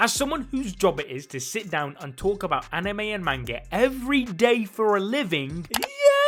As someone whose job it is to sit down and talk about anime and manga every day for a living, yeah,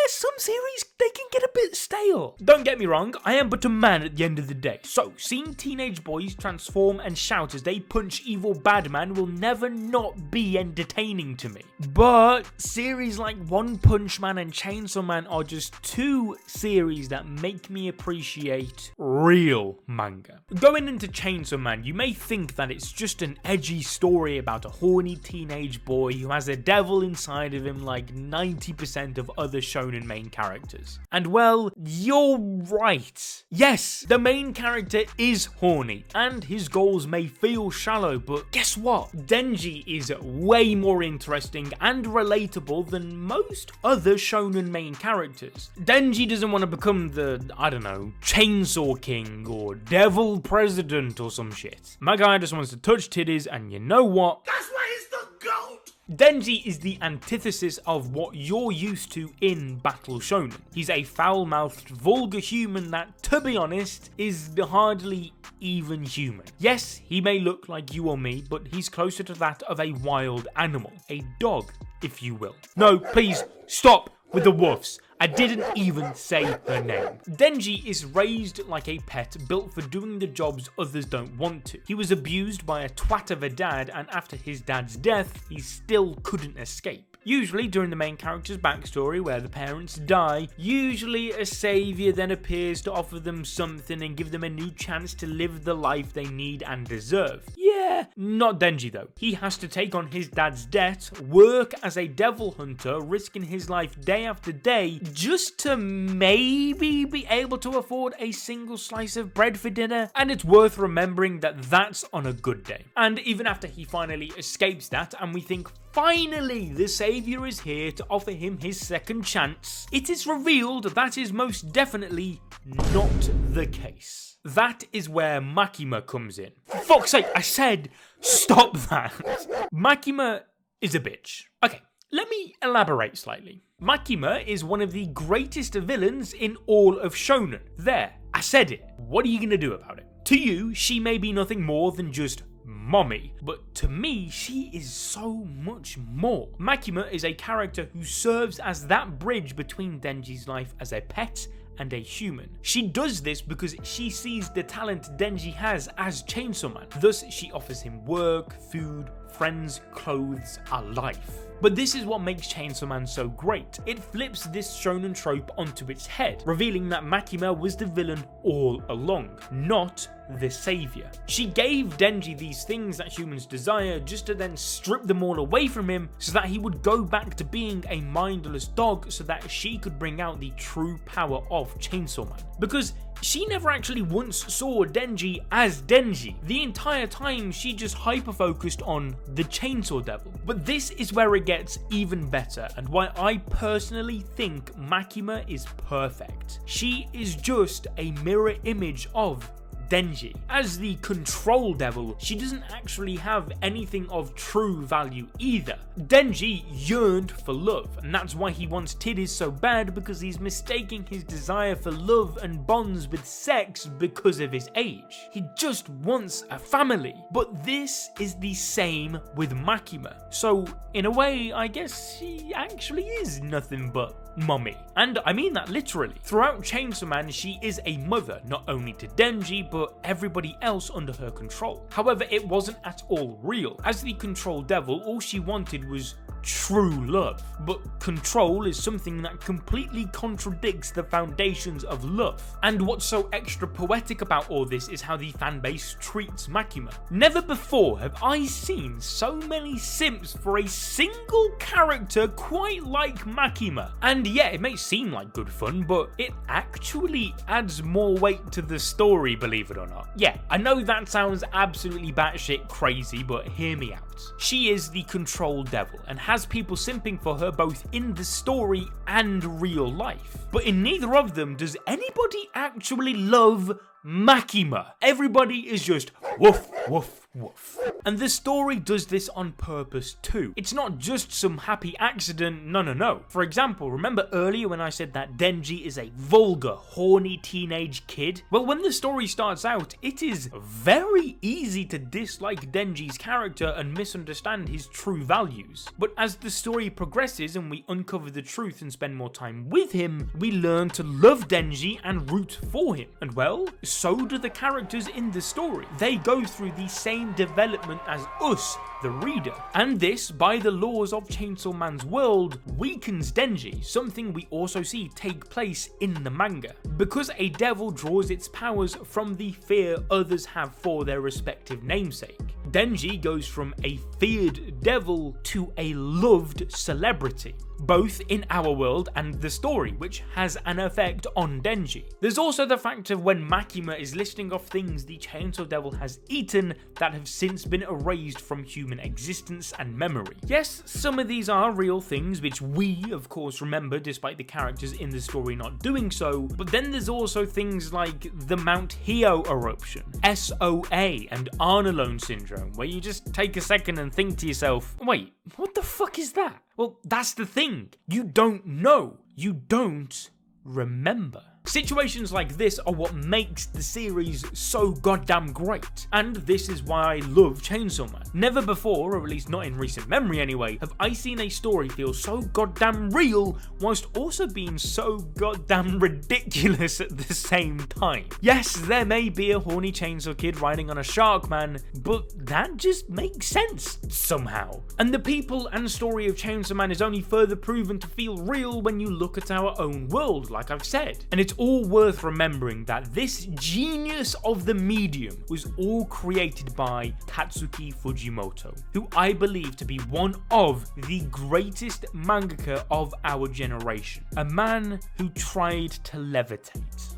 some series, they can get a bit stale. Don't get me wrong, I am but a man at the end of the day. So, seeing teenage boys transform and shout as they punch evil bad man will never not be entertaining to me. But series like One Punch Man and Chainsaw Man are just two series that make me appreciate real manga. Going into Chainsaw Man, you may think that it's just an edgy story about a horny teenage boy who has a devil inside of him like 90% of other shonen main characters. And well, you're right. Yes, the main character is horny, and his goals may feel shallow, but guess what? Denji is way more interesting and relatable than most other shonen main characters. Denji doesn't want to become the, I don't know, Chainsaw King or Devil President or some shit. My guy just wants to touch titties, and you know what? That's why he's the GOAT! Denji is the antithesis of what you're used to in Battle Shonen. He's a foul-mouthed, vulgar human that, to be honest, is hardly even human. Yes, he may look like you or me, but he's closer to that of a wild animal. A dog, if you will. No, please, stop with the woofs. I didn't even say her name. Denji is raised like a pet built for doing the jobs others don't want to. He was abused by a twat of a dad, and after his dad's death, he still couldn't escape. Usually during the main character's backstory where the parents die, usually a saviour then appears to offer them something and give them a new chance to live the life they need and deserve. Yeah, not Denji though. He has to take on his dad's debt, work as a devil hunter, risking his life day after day just to maybe be able to afford a single slice of bread for dinner. And it's worth remembering that that's on a good day. And even after he finally escapes that and we think finally the saviour is here to offer him his second chance, it is revealed that is most definitely not the case. That is where Makima comes in. For fuck's sake, I said stop that. Makima is a bitch. Okay, let me elaborate slightly. Makima is one of the greatest villains in all of shonen. There, I said it. What are you gonna do about it? To you, she may be nothing more than just mommy, but to me, she is so much more. Makima is a character who serves as that bridge between Denji's life as a pet and a human. She does this because she sees the talent Denji has as Chainsaw Man. Thus, she offers him work, food, friends, clothes, a life. But this is what makes Chainsaw Man so great. It flips this shonen trope onto its head, revealing that Makima was the villain all along, not the saviour. She gave Denji these things that humans desire just to then strip them all away from him so that he would go back to being a mindless dog so that she could bring out the true power of Chainsaw Man. Because she never actually once saw Denji as Denji. The entire time she just hyper-focused on the Chainsaw Devil. But this is where it gets even better and why I personally think Makima is perfect. She is just a mirror image of Denji. As the control devil, she doesn't actually have anything of true value either. Denji yearned for love, and that's why he wants titties so bad, because he's mistaking his desire for love and bonds with sex because of his age. He just wants a family. But this is the same with Makima. So in a way, I guess she actually is nothing but mommy. And I mean that literally. Throughout Chainsaw Man, she is a mother, not only to Denji, but everybody else under her control. However, it wasn't at all real. As the control devil, all she wanted was true love. But control is something that completely contradicts the foundations of love. And what's so extra poetic about all this is how the fanbase treats Makima. Never before have I seen so many simps for a single character quite like Makima. And yeah, it may seem like good fun, but it actually adds more weight to the story, believe it or not. Yeah, I know that sounds absolutely batshit crazy, but hear me out. She is the control devil and has people simping for her both in the story and real life. But in neither of them does anybody actually love Makima. Everybody is just woof, woof, woof. And the story does this on purpose too. It's not just some happy accident, no. For example, remember earlier when I said that Denji is a vulgar, horny teenage kid? Well, when the story starts out, it is very easy to dislike Denji's character and misunderstand his true values. But as the story progresses and we uncover the truth and spend more time with him, we learn to love Denji and root for him. And well, so do the characters in the story. They go through the same development as us, the reader. And this, by the laws of Chainsaw Man's world, weakens Denji, something we also see take place in the manga. Because a devil draws its powers from the fear others have for their respective namesake. Denji goes from a feared devil to a loved celebrity, both in our world and the story, which has an effect on Denji. There's also the fact of when Makima is listing off things the Chainsaw Devil has eaten that have since been erased from human existence and memory. Yes, some of these are real things which we, of course, remember despite the characters in the story not doing so, but then there's also things like the Mount Hio eruption, SOA, and Arnalone syndrome, where you just take a second and think to yourself, wait, what the fuck is that? Well, that's the thing. You don't know. You don't remember. Situations like this are what makes the series so goddamn great, and this is why I love Chainsaw Man. Never before, or at least not in recent memory anyway, have I seen a story feel so goddamn real whilst also being so goddamn ridiculous at the same time. Yes, there may be a horny chainsaw kid riding on a shark man, but that just makes sense somehow. And the people and story of Chainsaw Man is only further proven to feel real when you look at our own world, like I've said. And it's all worth remembering that this genius of the medium was all created by Tatsuki Fujimoto, who I believe to be one of the greatest mangaka of our generation. A man who tried to levitate.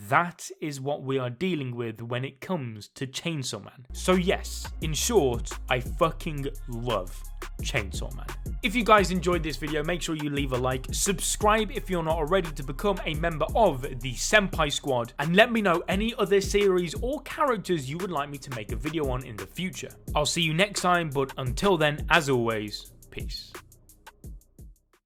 That is what we are dealing with when it comes to Chainsaw Man. So yes, in short, I fucking love Chainsaw Man. If you guys enjoyed this video, make sure you leave a like, subscribe if you're not already to become a member of the Senpai Squad, and let me know any other series or characters you would like me to make a video on in the future. I'll see you next time, but until then, as always, peace.